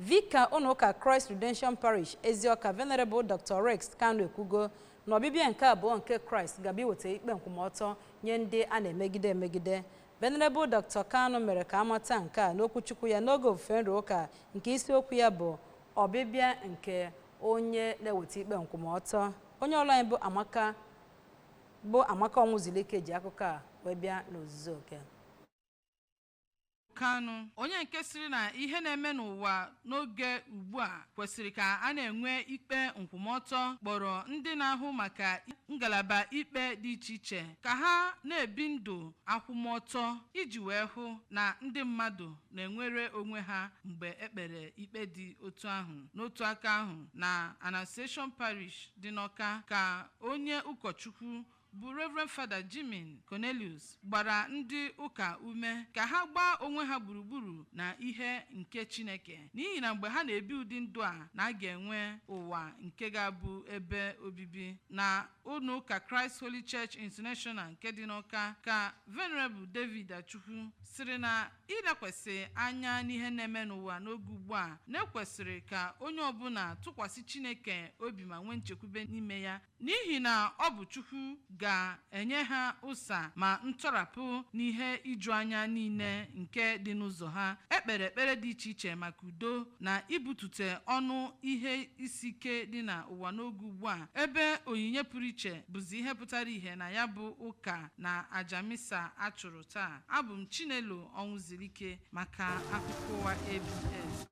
Vicar Onoka Christ Redemption Parish Ezioka Venerable Dr. Rex Kanu ekwugo na ọbịbịa nke abụọ nke Christ ga-abịa iweta ikpe nkwụmọtọ nye ndị a na-emegide. Venerable Dr. Kanu mere ka amata nke a n'okwuchukwu ya n'oge ofufe nri ụka nke isiokwu ya bụ ọbịbịa nke onye na-eweta ikpe nkwụmọtọ. Onye ọrụ anyị bụ Amaka Onwuzulike ji akụkọ a wee bịa n'ozuzu oke. Kanu onye nke siri na ihe na-eme n'ụwa n'oge ugbu a kwesịrị ka a na-enwe ikpe nkwụmọtọ, kpọrọ ndị na-ahụ maka ngalaba ikpe dị iche iche ka ha na-ebi ndụ akwụmọtọ iji wee hụ na ndị mmadụ na-enwere onwe ha mgbe ekpere ikpe dị otu ahụ. N'otu aka ahụ, na Annunciation Parish dị n'Awka ka onye ụkọchukwu bụ Reverend Father Jimin Cornelius gbara ndị ụka ume ka ha gbaa onwe ha gburugburu na ihe nke Chineke, n'ihi na mgbe ha na-ebi ụdị ndụ a na a ga-enwe ụwa nke ga-abụ ebe obibi. Na ụlọ ụka Christ Holy Church International nke dị n'Awka ka Venerable David Achukwu sịrị na ilekwasị anya n'ihe na-eme n'ụwa n'oge ugbu a na-ekwesịrị ka onye ọbụla tụkwasị Chineke obi ma nwee nchekwube n'ime ya, n'ihi na ọ bụ Chukwu ga-enye ha ụsa ma ntọrapụ n'ihe iju anya niile nke dị n'ụzọ ha. Ekpere ekpere dị iche iche maka udo na ibutute ọnụ ihe isi ike dị n'ụwa n'oge ugbu a, ebe onyinye pụrụ iche bụzi ihe pụtara ihe na ya bụ ụka na aja misa a chụrụ taa. Abụ m Chinelo Onwuzulike maka akụkọ ụwa ABS.